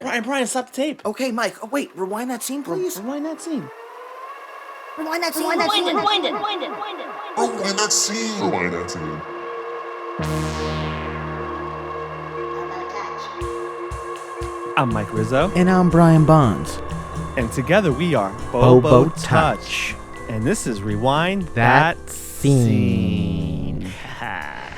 Brian, stop the tape. Okay, Mike. Oh, wait, rewind that scene, please. Rewind that scene. Rewind that scene. Rewind that scene. Rewind that scene. I'm Mike Rizzo. And I'm Brian Bonds. And together we are Bobo Touch. And this is Rewind That Scene.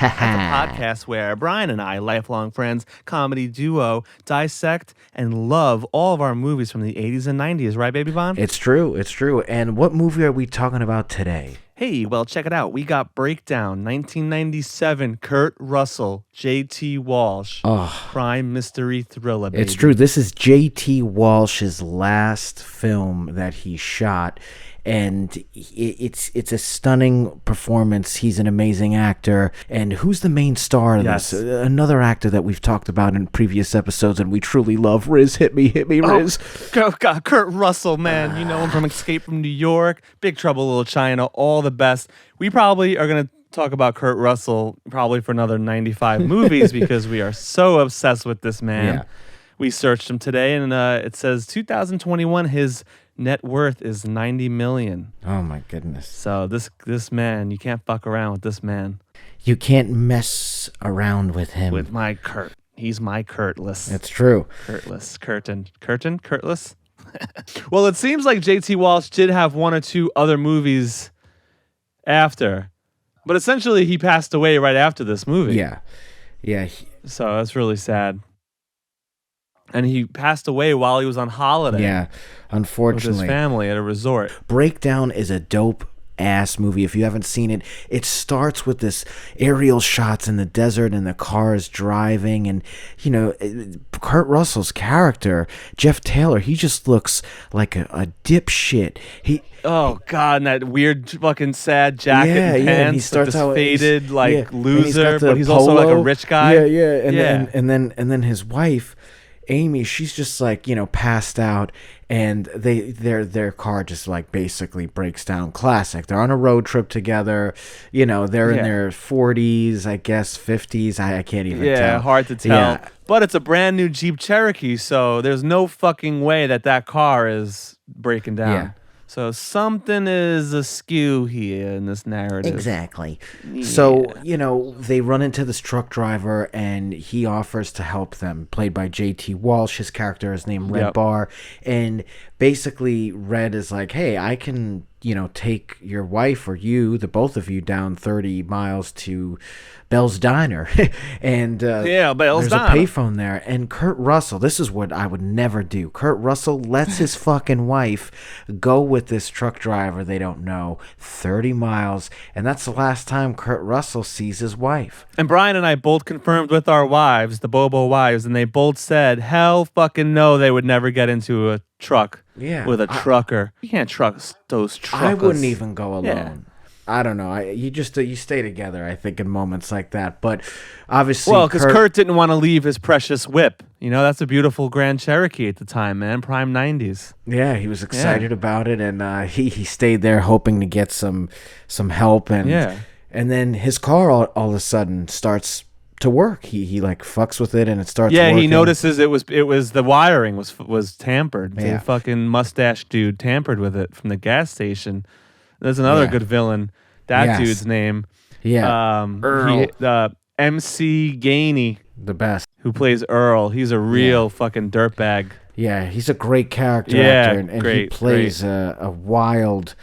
That's a podcast where Brian and I, lifelong friends, comedy duo, dissect and love all of our movies from the 80s and 90s. Right, Baby Bond? It's true. And what movie are we talking about today? Hey, well, check it out. We got Breakdown, 1997, Kurt Russell, J.T. Walsh, crime mystery thriller, baby. It's true. This is J.T. Walsh's last film that he shot, and it's a stunning performance. He's an amazing actor. And who's the main star of this? Another actor that we've talked about in previous episodes, and we truly love. Riz, hit me, Riz. God, Kurt Russell, man. You know him from Escape from New York, Big Trouble in Little China, all the best. We probably are going to talk about Kurt Russell probably for another 95 movies because we are so obsessed with this man. Yeah. We searched him today, and it says 2021, his net worth is $90 million. Oh my goodness. So this man, you can't fuck around with this man. You can't mess around with him. With my Kurt. He's my Kurtless. It's true. Kurtless? Well, it seems like J.T. Walsh did have one or two other movies after. But essentially, he passed away right after this movie. Yeah. So that's really sad. And he passed away while he was on holiday. Yeah, unfortunately. With his family at a resort. Breakdown is a dope ass movie. If you haven't seen it, it starts with this aerial shots in the desert and the cars driving, and you know, Kurt Russell's character, Jeff Taylor, he just looks like a dipshit. Oh God, and that weird fucking sad jacket and pants, and he starts out faded loser, but he's also like a rich guy. And then his wife, Amy, she's just like, you know, passed out, and their car just like basically breaks down. Classic. They're on a road trip together, you know, they're in their 40s, I guess 50s. I can't even tell. Yeah, hard to tell. Yeah. But it's a brand new Jeep Cherokee, so there's no fucking way that car is breaking down. Yeah. So something is askew here in this narrative. Exactly. Yeah. So, you know, they run into this truck driver, and he offers to help them, played by J.T. Walsh. His character is named Red Bar. And basically, Red is like, hey, I can, you know, take your wife or you, the both of you, down 30 miles to Bell's Diner. And Bell's there's Diner. A payphone there. And Kurt Russell, this is what I would never do. Kurt Russell lets his fucking wife go with this truck driver they don't know 30 miles. And that's the last time Kurt Russell sees his wife. And Brian and I both confirmed with our wives, the Bobo wives, and they both said, hell fucking no, they would never get into a truck with a trucker. You can't trust those truckers. I wouldn't even go alone. Yeah. I don't know. You stay together, I think, in moments like that. But obviously, well, because Kurt didn't want to leave his precious whip. You know, that's a beautiful Grand Cherokee at the time, man. Prime 90s. Yeah, he was excited about it, and he stayed there hoping to get some help, and then his car all of a sudden starts to work. He like fucks with it, and it starts. Yeah, working. he notices it was the wiring was tampered. Yeah. The fucking mustache dude tampered with it from the gas station. There's another good villain. That dude's name. Yeah. Earl. MC Gainey. The best. Who plays Earl. He's a real fucking dirtbag. Yeah, he's a great character actor. And great, he plays a wild,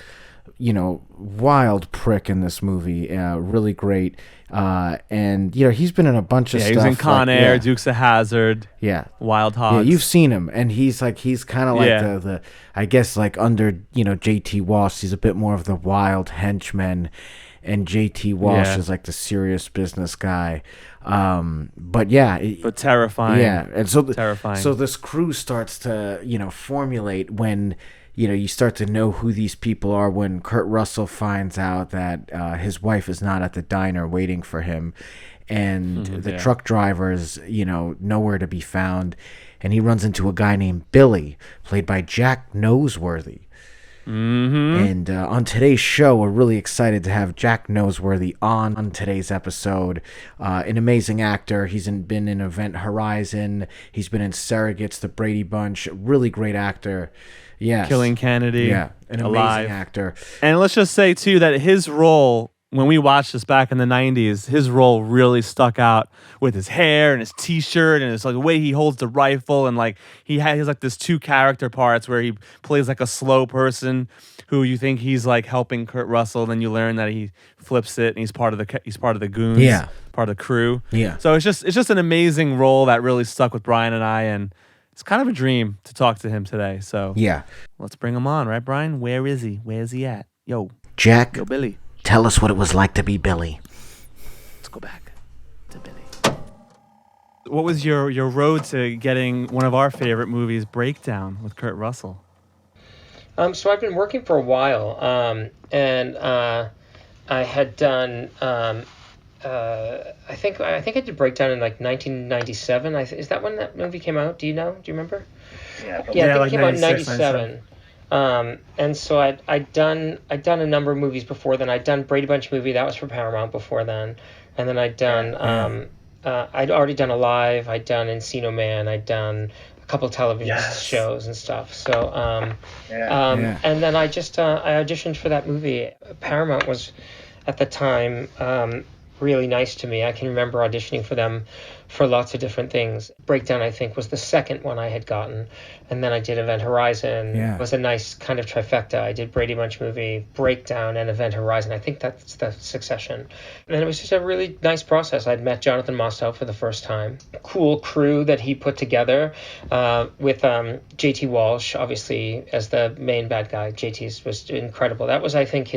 wild prick in this movie. Really great. And, you know, he's been in a bunch of stuff. He was in Con Air, Dukes of Hazzard. Yeah. Wild Hogs. Yeah, you've seen him, and he's kind of like the I guess like under, you know, J.T. Walsh, he's a bit more of the wild henchman, and J.T. Walsh is like the serious business guy. But terrifying. Yeah, and so terrifying. So this crew starts to, you know, formulate when, you know, you start to know who these people are when Kurt Russell finds out that his wife is not at the diner waiting for him, and the truck driver is, you know, nowhere to be found, and he runs into a guy named Billy, played by Jack Noseworthy. And on today's show, we're really excited to have Jack Noseworthy on today's episode. An amazing actor. He's been in Event Horizon. He's been in Surrogates, The Brady Bunch. Really great actor. Yes. Killing Kennedy. Yeah, an amazing actor. And let's just say, too, that his role, when we watched this back in the 90s, his role really stuck out with his hair and his t-shirt and his like the way he holds the rifle, and like he has like this two character parts where he plays like a slow person who you think he's like helping Kurt Russell, then you learn that he flips it and he's part of the goons, part of the crew. Yeah. So it's just an amazing role that really stuck with Brian and I, and it's kind of a dream to talk to him today. So yeah, let's bring him on, right, Brian? Where is he? Where's he at? Yo, Jack. Yo, Billy. Tell us what it was like to be Billy. Let's go back to Billy. What was your road to getting one of our favorite movies, Breakdown, with Kurt Russell? So I've been working for a while, and I had done. I think I did Breakdown in like 1997. Is that when that movie came out? Do you know? Do you remember? Yeah, I think like it came out in 97. And so I'd done a number of movies before then. I'd done Brady Bunch movie, that was for Paramount before then, and then I'd done I'd already done Alive, I'd done Encino Man, I'd done a couple television shows and stuff. So and then I auditioned for that movie. Paramount was at the time really nice to me. I can remember auditioning for them for lots of different things. Breakdown, I think, was the second one I had gotten. And then I did Event Horizon. It was a nice kind of trifecta. I did Brady Bunch movie, Breakdown, and Event Horizon. I think that's the succession. And it was just a really nice process. I'd met Jonathan Mostow for the first time. Cool crew that he put together with J.T. Walsh, obviously, as the main bad guy. J.T. was incredible. That was, I think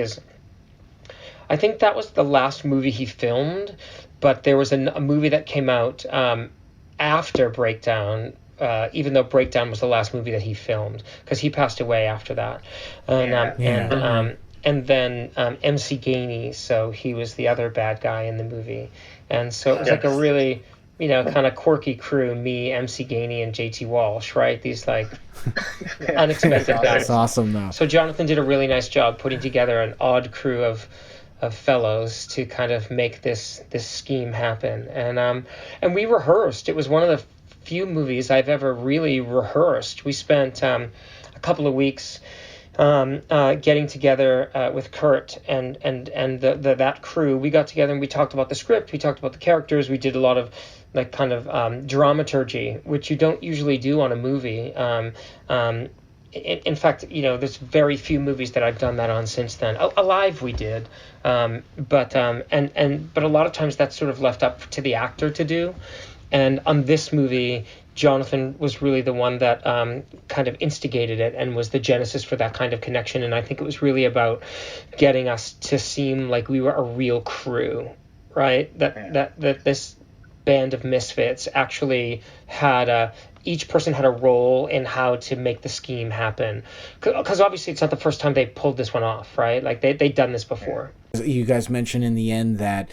that was the last movie he filmed, but there was a movie that came out after Breakdown, even though Breakdown was the last movie that he filmed, because he passed away after that. And then MC Gainey, so he was the other bad guy in the movie. And so it was like a really, kind of quirky crew, me, MC Gainey, and J.T. Walsh, right? These like unexpected guys. That's awesome, though. So Jonathan did a really nice job putting together an odd crew of fellows to kind of make this scheme happen, and we rehearsed. It was one of the few movies I've ever really rehearsed. We spent a couple of weeks getting together with Kurt and that crew. We got together and we talked about the script. We talked about the characters. We did a lot of like kind of dramaturgy, which you don't usually do on a movie. In fact, there's very few movies that I've done that on since then. Alive we did, but a lot of times that's sort of left up to the actor to do. And on this movie, Jonathan was really the one that kind of instigated it and was the genesis for that kind of connection. And I think it was really about getting us to seem like we were a real crew, right? That this band of misfits actually had each person had a role in how to make the scheme happen, because obviously it's not the first time they pulled this one off, right? Like they'd done this before. You guys mentioned in the end that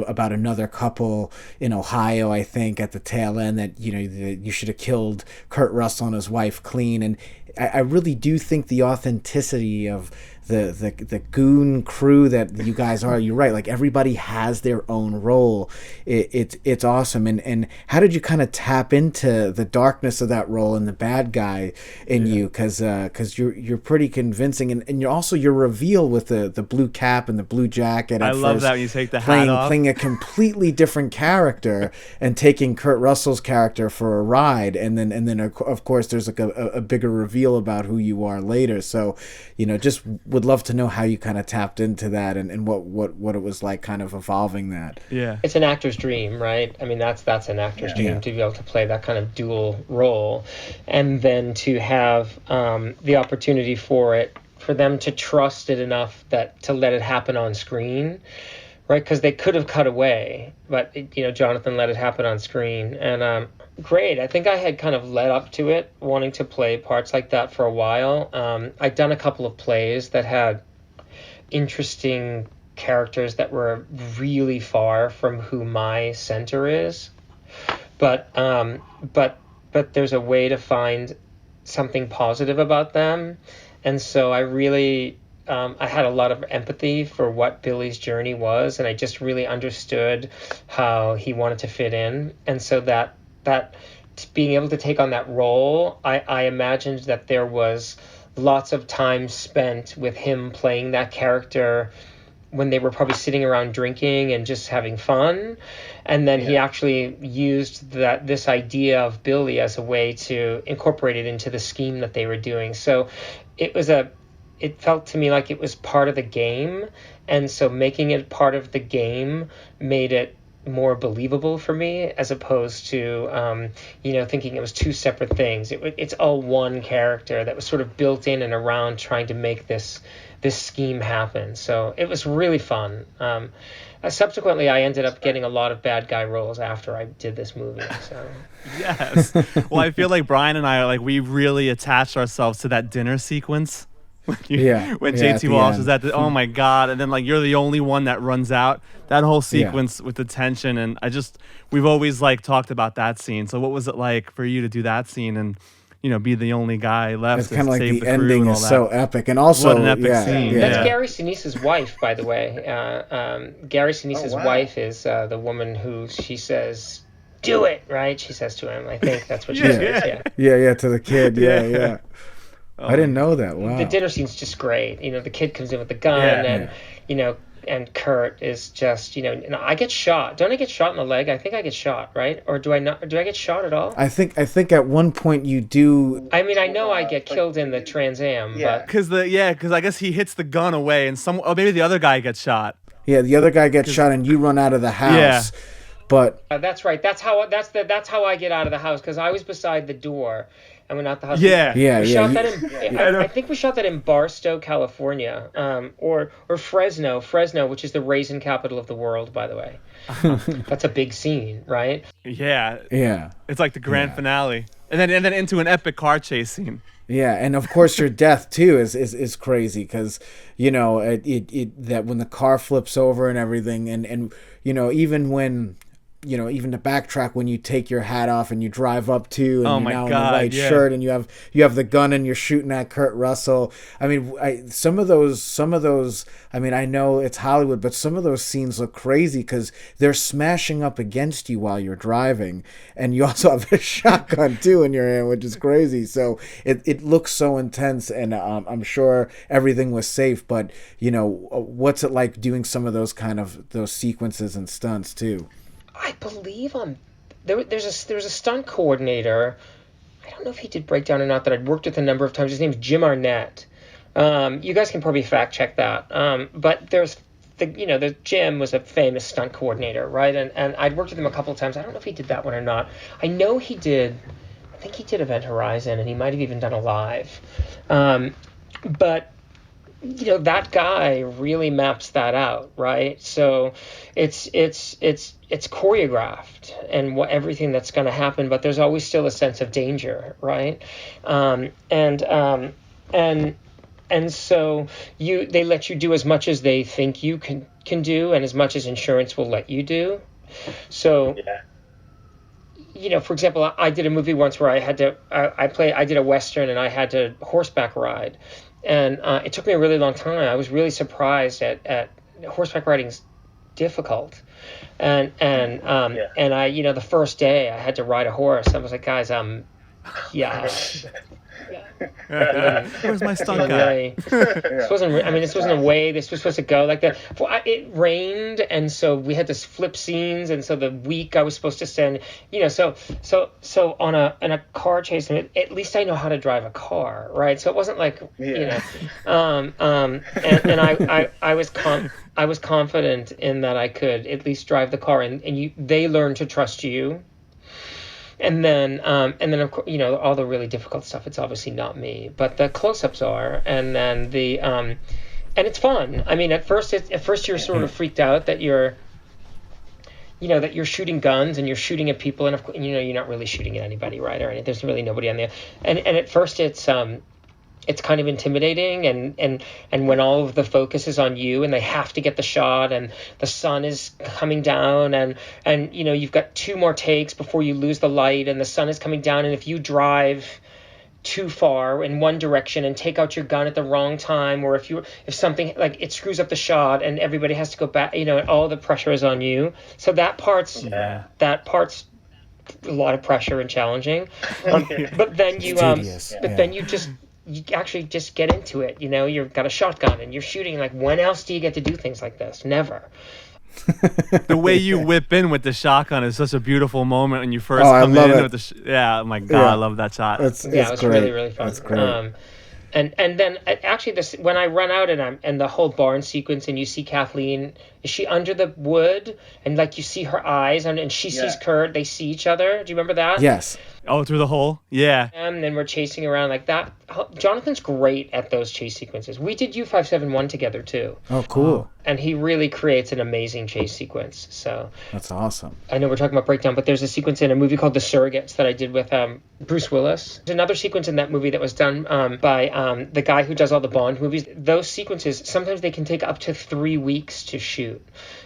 about another couple in Ohio, I think, at the tail end, that you should have killed Kurt Russell and his wife clean. And I really do think the authenticity of the goon crew that you guys are, you're right, like everybody has their own role. It's awesome. And how did you kind of tap into the darkness of that role and the bad guy in you? Because you're pretty convincing, and you're also your reveal with the blue cap and the blue jacket. I love that when you take the hat off. Playing a completely different character and taking Kurt Russell's character for a ride, and then of course there's like a bigger reveal about who you are later. So just would love to know how you kind of tapped into that and what it was like kind of evolving that. It's an actor's dream, right? I mean, that's an actor's dream, to be able to play that kind of dual role, and then to have the opportunity for them to trust it enough to let it happen on screen, right? Because they could have cut away, but Jonathan let it happen on screen. And great. I think I had kind of led up to it, wanting to play parts like that for a while. I'd done a couple of plays that had interesting characters that were really far from who my center is, but there's a way to find something positive about them And so I really, I had a lot of empathy for what Billy's journey was, and I just really understood how he wanted to fit in. And so that being able to take on that role, I imagined that there was lots of time spent with him playing that character when they were probably sitting around drinking and just having fun. And then he actually used this idea of Billy as a way to incorporate it into the scheme that they were doing. So it felt to me like it was part of the game. And so making it part of the game made it more believable for me, as opposed to thinking it was two separate things. It's all one character that was sort of built in and around trying to make this scheme happen. So it was really fun. Subsequently, I ended up getting a lot of bad guy roles after I did this movie. So Yes. Well, I feel like Brian and I are like, we really attached ourselves to that dinner sequence. When J.T. Walsh is oh my God, and then like you're the only one that runs out. That whole sequence with the tension, and we've always like talked about that scene. So what was it like for you to do that scene and be the only guy left? It's kind of like the ending is so epic, and also what an epic scene. That's Gary Sinise's wife, by the way. Gary Sinise's wife is the woman who she says, "Do it," right? She says to him. I think that's what she says. Yeah, to the kid. Yeah. I didn't know that. Wow. The dinner scene's just great. The kid comes in with the gun, and Kurt is just, I get shot. Don't I get shot in the leg? I think I get shot, right? Or do I not? Do I get shot at all? I think at one point you do. I mean, I know I get killed in the Trans Am, but because I guess he hits the gun away, and maybe the other guy gets shot. Yeah, the other guy gets shot, and you run out of the house. Yeah. But that's right. That's how I get out of the house, because I was beside the door. I went out the house. I think we shot that in Barstow, California, or Fresno, which is the raisin capital of the world, by the way. That's a big scene, right? Yeah. Yeah. It's like the grand finale, and then into an epic car chase scene. Yeah, and of course your death too is crazy, because that when the car flips over and everything, and even when. Even to backtrack, when you take your hat off and you drive up to, and you're now in the white shirt, and you have the gun and you're shooting at Kurt Russell. I mean, some of those. I mean, I know it's Hollywood, but some of those scenes look crazy because they're smashing up against you while you're driving, and you also have a shotgun too in your hand, which is crazy. So it looks so intense, and I'm sure everything was safe. But what's it like doing some of those those sequences and stunts too? I believe there's a stunt coordinator. I don't know if he did Breakdown or not, that I'd worked with a number of times. His name's Jim Arnett. You guys can probably fact check that. But there's the Jim was a famous stunt coordinator, right? And I'd worked with him a couple of times. I don't know if he did that one or not. I know he did. I think he did Event Horizon, and he might have even done Alive. But that guy really maps that out, right? So it's choreographed and everything that's going to happen, but there's always still a sense of danger, right? And so they let you do as much as they think you can do, and as much as insurance will let you do. So for example, I did a movie once where I had to I did a Western, and I had to horseback ride. And it took me a really long time. I was really surprised at horseback riding's difficult. And I, the first day I had to ride a horse. I was like, guys, where's my stunt guy? This wasn't a way this was supposed to go like that. It rained, and so we had to flip scenes, and so the week I was supposed to send, so on a car chase, and at least I know how to drive a car, right? So it wasn't like and I was confident in that I could at least drive the car, and they learned to trust you. And then of course, all the really difficult stuff, it's obviously not me, but the close-ups are, and then and it's fun. I mean, at first you're sort of freaked out that you're shooting guns and you're shooting at people, and of course, you're not really shooting at anybody, right? Or anything. There's really nobody on there, and at first it's kind of intimidating, and when all of the focus is on you, and they have to get the shot, and the sun is coming down, and you've got 2 more takes before you lose the light, and the sun is coming down, and if you drive too far in one direction and take out your gun at the wrong time, or if something like it screws up the shot and everybody has to go back, all the pressure is on you. So that part's a lot of pressure and challenging. But then you you actually just get into it. You've got a shotgun and you're shooting. Like, when else do you get to do things like this? Never. The way you whip in with the shotgun is such a beautiful moment when you first come in with the oh my god, I love that shot. It was great. really, really fun. That's great. And then actually when I run out and the whole barn sequence and you see Kathleen, is she under the wood and like you see her eyes and she sees Kurt, they see each other. Do you remember that? Yes. Oh, through the hole? Yeah. And then we're chasing around like that. Jonathan's great at those chase sequences. We did U571 together too. Oh, cool. And he really creates an amazing chase sequence. So that's awesome. I know we're talking about breakdown, but there's a sequence in a movie called The Surrogates that I did with Bruce Willis. There's another sequence in that movie that was done by the guy who does all the Bond movies. Those sequences, sometimes they can take up to 3 weeks to shoot,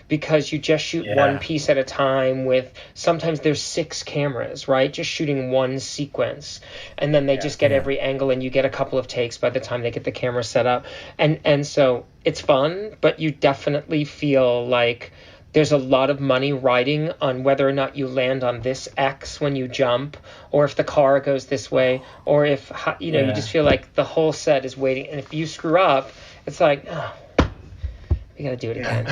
because you just shoot one piece at a time with, sometimes there's 6 cameras, right? Just shooting one sequence. And then they just get every angle and you get a couple of takes by the time they get the camera set up. And so it's fun, but you definitely feel like there's a lot of money riding on whether or not you land on this X when you jump, or if the car goes this way, or if, you just feel like the whole set is waiting. And if you screw up, it's like, oh, we got to do it again.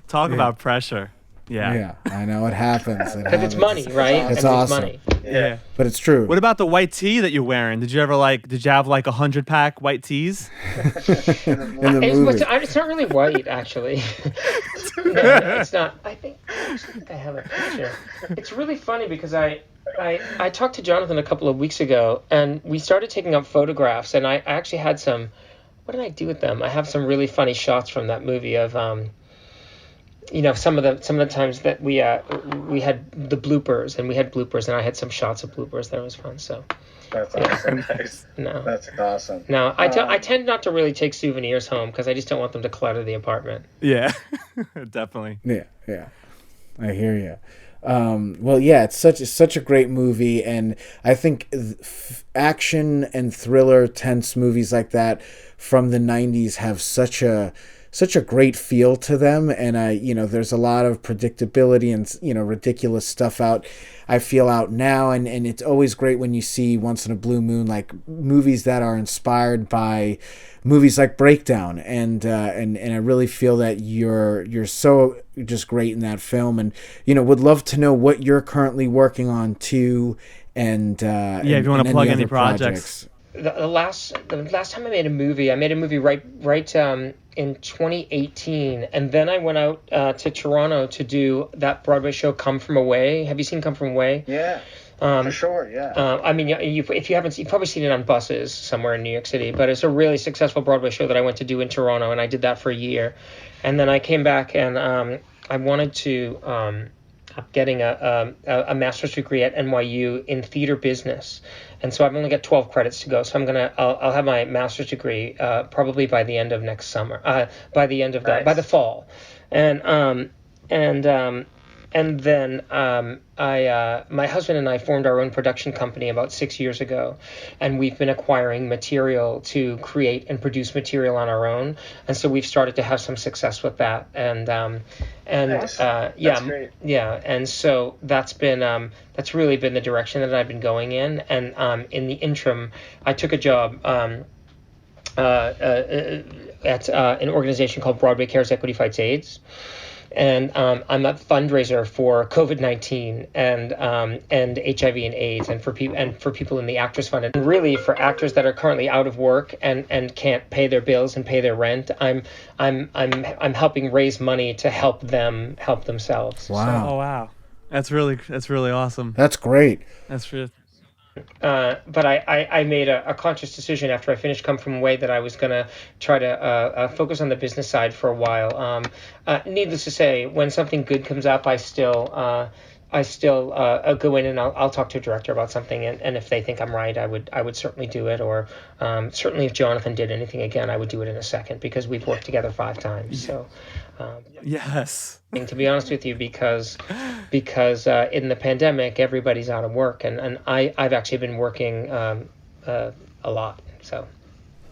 Talk about pressure. Yeah, I know it happens. Because it's money, right? It's awesome. It's money. Yeah. But it's true. What about the white tee that you're wearing? Did you have like 100-pack white tees? In the movie. It's not really white, actually. No, it's not. I think I have a picture. It's really funny because I talked to Jonathan a couple of weeks ago, and we started taking up photographs, and I actually had some. What did I do with them? I have some really funny shots from that movie of some of the times that we had the bloopers, and we had bloopers, and I had some shots of bloopers. That was fun. So that's awesome. Nice. No, that's awesome. No, I tend not to really take souvenirs home because I just don't want them to clutter the apartment. Yeah, definitely. Yeah, I hear you. Well, yeah, it's such a great movie, and I think action and thriller, tense movies like that from the 90s have such a great feel to them, and there's a lot of predictability and ridiculous stuff out now, and it's always great when you see once in a blue moon like movies that are inspired by movies like Breakdown, and I really feel that you're so just great in that film, and would love to know what you're currently working on too, and if you want to plug any projects. The last time I made a movie right in 2018, and then I went out to Toronto to do that Broadway show Come From Away. Have you seen Come From Away? Yeah, for sure, yeah. If you haven't, you've probably seen it on buses somewhere in New York City, but it's a really successful Broadway show that I went to do in Toronto, and I did that for a year. And then I came back, and I wanted to getting a master's degree at NYU in theater business. And so I've only got 12 credits to go. So I'll have my master's degree probably by the end of next summer, by the fall. And then my husband and I formed our own production company about 6 years ago, and we've been acquiring material to create and produce material on our own. And so we've started to have some success with that. Nice. That's great. Yeah. And so that's really been the direction that I've been going in. And in the interim, I took a job at an organization called Broadway Cares Equity Fights AIDS. And I'm a fundraiser for COVID-19 and HIV and AIDS, and for people in the Actors Fund, and really for actors that are currently out of work and can't pay their bills and pay their rent. I'm helping raise money to help them help themselves. Wow! Oh wow, that's really awesome. That's great. That's really. But I made a conscious decision after I finished Come From Away that I was going to try to focus on the business side for a while. Needless to say, when something good comes up, I still go in and I'll talk to a director about something, and if they think I'm right, I would certainly do it. Or certainly if Jonathan did anything again, I would do it in a second, because we've worked together 5 times. So yes. To be honest with you, because because in the pandemic, everybody's out of work, and I've actually been working a lot. So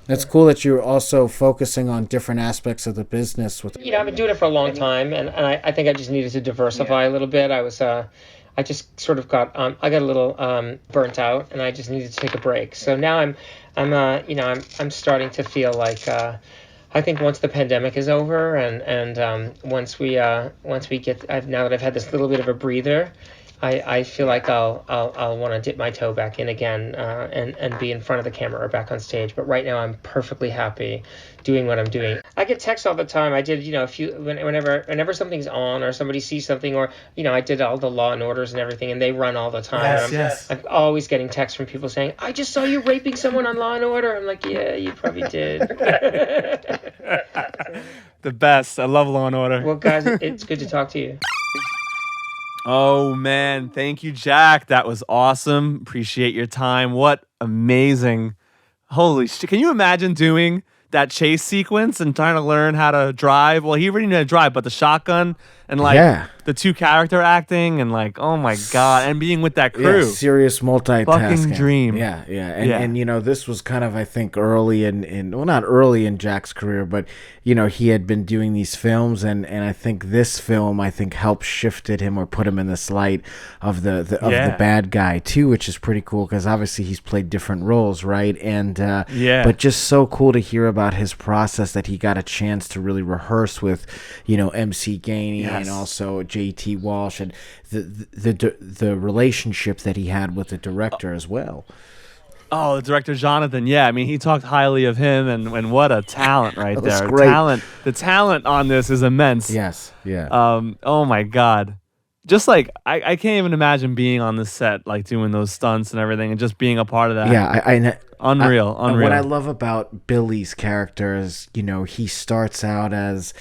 It's cool that you're also focusing on different aspects of the business. With I've been doing it for a long time, and I think I just needed to diversify a little bit. I just sort of got I got a little burnt out, and I just needed to take a break. So now I'm starting to feel like I think once the pandemic is over, and once we get now that I've had this little bit of a breather, I feel like I'll want to dip my toe back in again and be in front of the camera or back on stage. But right now I'm perfectly happy doing what I'm doing. I get texts all the time. I did whenever something's on or somebody sees something, or I did all the Law and Orders and everything, and they run all the time. Yes. I'm always getting texts from people saying, "I just saw you raping someone on Law and Order." I'm like, "Yeah, you probably did." The best. I love Law and Order. Well, guys, it's good to talk to you. Oh, man. Thank you, Jack. That was awesome. Appreciate your time. What amazing. Holy shit. Can you imagine doing that chase sequence and trying to learn how to drive? Well, he already knew how to drive, but the shotgun and the two character acting and oh my God, and being with that crew. Yeah, serious multitasking. Fucking dream. Yeah. And this was kind of, I think, early in well, not early in Jack's career, but he had been doing these films, and I think this film helped shifted him or put him in this light of the bad guy too, which is pretty cool because obviously he's played different roles, right? And but just so cool to hear about his process, that he got a chance to really rehearse with MC Gainey and also J.T. Walsh, and the relationship that he had with the director as well. Oh, the director Jonathan. Yeah, I mean, he talked highly of him, and what a talent right That's there. great. The talent on this is immense. Yes, yeah. Oh my God. Just I can't even imagine being on the set, doing those stunts and everything, and just being a part of that. Yeah, unreal. What I love about Billy's character is, he starts out as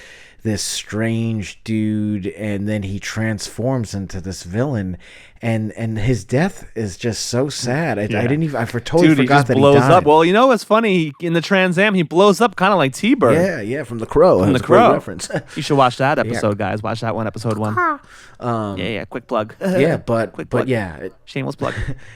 this strange dude, and then he transforms into this villain, and his death is just so sad. I totally forgot that he blows died. up. Well, what's funny? In the Trans Am, he blows up kind of like T-Bird. Yeah, from The Crow. From That's The Crow. Reference. You should watch that episode, guys. Watch that one, episode 1. Quick plug. Yeah, but plug. yeah, shameless plug.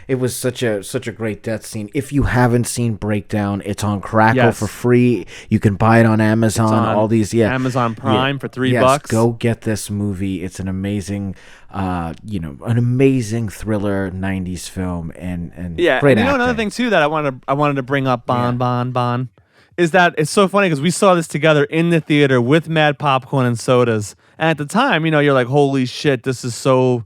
It was such a great death scene. If you haven't seen Breakdown, it's on Crackle for free. You can buy it on Amazon. All these, Amazon Prime for $3. Go get this movie. It's an amazing, an amazing thriller '90s film, and great acting. Another thing too that I wanted to bring up, Bon, is that it's so funny because we saw this together in the theater with mad popcorn and sodas, and at the time, you're like, holy shit, this is so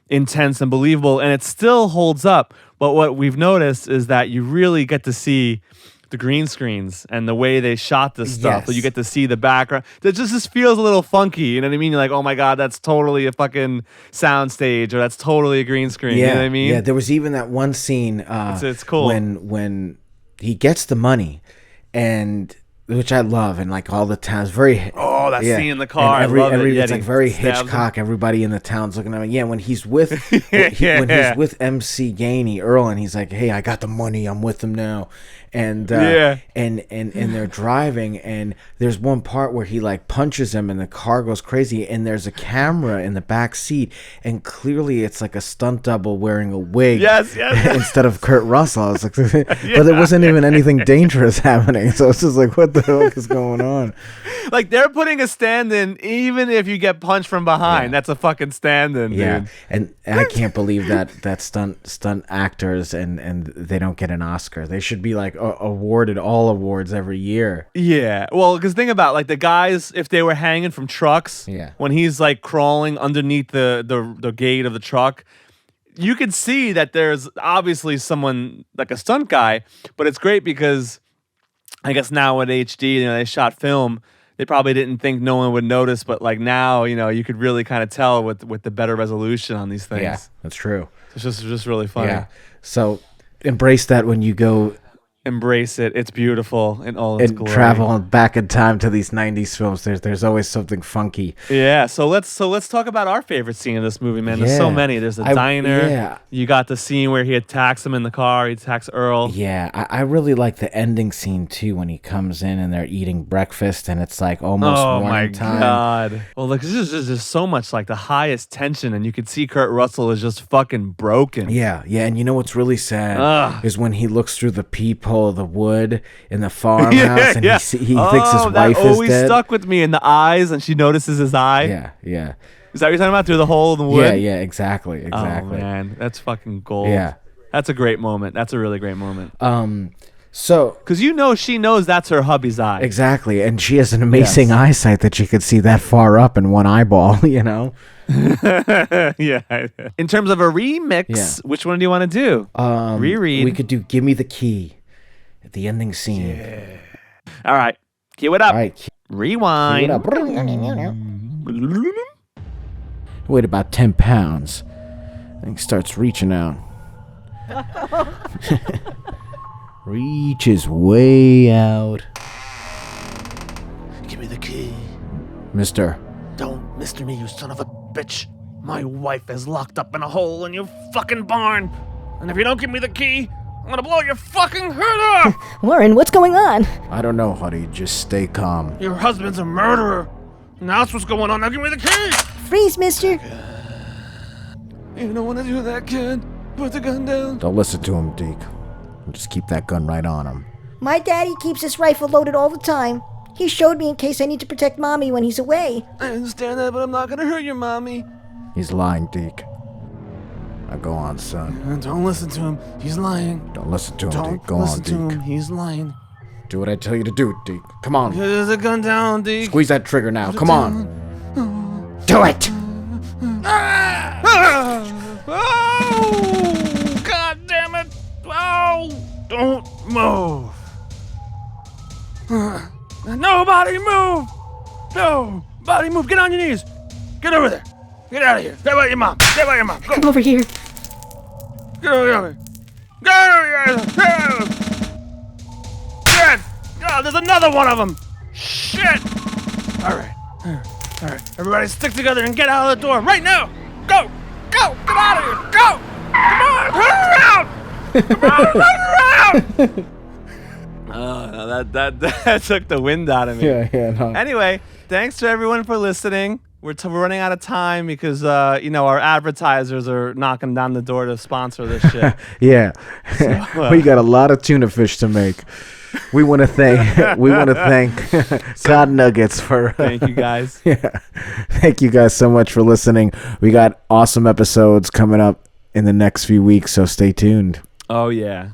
intense and believable, and it still holds up. But what we've noticed is that you really get to see the green screens and the way they shot this stuff. Yes. You get to see the background. It just feels a little funky. You know what I mean? You're like, oh my God, that's totally a fucking sound stage, or that's totally a green screen. You know what I mean? Yeah, there was even that one scene it's cool. when he gets the money, and which I love, and all the towns very that scene in the car. And I love it. It's very Hitchcock. Everybody in the town's looking at him. Yeah, when he's with when he's with MC Gainey, Earl, and he's like, "Hey, I got the money. I'm with him now." And and they're driving, and there's one part where he punches him, and the car goes crazy, and there's a camera in the back seat, and clearly it's a stunt double wearing a wig. Yes. Instead of Kurt Russell. I was like, but there wasn't even anything dangerous happening. So it's just what the heck is going on? They're putting a stand-in, even if you get punched from behind. That's a fucking stand-in, dude. And I can't believe that stunt actors and they don't get an Oscar. They should be awarded all awards every year. Yeah, well, because think about the guys, if they were hanging from trucks, when he's crawling underneath the gate of the truck, you could see that there's obviously someone a stunt guy, but it's great because I guess now with HD, they shot film. They probably didn't think no one would notice, but now, you could really kind of tell with the better resolution on these things. Yeah, that's true. It's just really funny. Yeah. So embrace that when you go embrace it. It's beautiful in all its And glory. travel back in time to these 90s films. There's always something funky. Yeah, so let's talk about our favorite scene in this movie, man. There's so Yeah. many. There's the diner. Yeah. You got the scene where he attacks him in the car. He attacks Earl. Yeah, I really like the ending scene too when he comes in and they're eating breakfast and it's like almost morning time. God. Well, like this is just so much like the highest tension, and you could see Kurt Russell is just fucking broken. Yeah, and you know what's really sad is when he looks through the peephole of the wood in the farmhouse and he thinks his wife that is always dead. stuck with me in the eyes, and she notices his eye. Yeah. Is that what you're talking about? Through the hole in the wood? Yeah, exactly. Oh, man. That's fucking gold. Yeah. That's a great moment. That's a really great moment. So, because she knows that's her hubby's eye. Exactly, and she has an amazing eyesight that she could see that far up in one eyeball, Yeah. In terms of a remix, which one do you want to do? Reread. We could do Give Me the Key at the ending scene. Yeah. All right. Cue it up. All right. Rewind. Cue it up. Weight about 10 pounds. And he starts reaching out. Reaches way out. Give me the key. Mister. Don't mister me, you son of a bitch. My wife is locked up in a hole in your fucking barn. And if you don't give me the key, I'm gonna blow your fucking head off. Warren, what's going on? I don't know, honey. Just stay calm. Your husband's a murderer. Now that's what's going on. Now give me the key. Freeze, mister. You don't want to do that, kid. Put the gun down. Don't listen to him, Deke. Just keep that gun right on him. My daddy keeps his rifle loaded all the time. He showed me in case I need to protect Mommy when he's away. I understand that, but I'm not gonna hurt your mommy. He's lying, Deke. Now go on, son. Don't listen to him. He's lying. Don't listen to him, Don't Deke. Go listen on, to Deke. him. He's lying. Do what I tell you to do, Deke. Come on. There's a gun down, Deke. Squeeze that trigger now. Come on. Do it! Oh! God damn it! Oh! Don't move. Nobody move! Nobody move! Get on your knees! Get over there! Get out of here! Get about your mom! Get about your mom! Go! Come over here. Get over here! Get over here! Shit! Oh, there's another one of them! Shit! All right. Everybody stick together and get out of the door right now! Go! Go! Get out of here! Go! Come on! Turn around! Come on! Turn around! Oh, no, that took the wind out of me. Yeah, no. Anyway, thanks to everyone for listening. We're running out of time because, our advertisers are knocking down the door to sponsor this shit. Yeah. We got a lot of tuna fish to make. We want to thank God Nuggets for Thank you guys. Yeah. Thank you guys so much for listening. We got awesome episodes coming up in the next few weeks, so stay tuned. Oh yeah.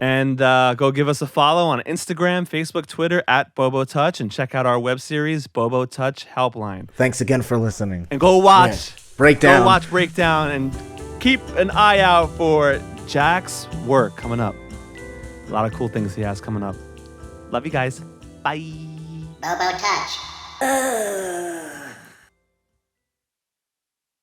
And go give us a follow on Instagram, Facebook, Twitter at Bobo Touch, and check out our web series, Bobo Touch Helpline. Thanks again for listening. And go watch Breakdown. Go watch Breakdown and keep an eye out for Jack's work coming up. A lot of cool things he has coming up. Love you guys. Bye. Bobo Touch.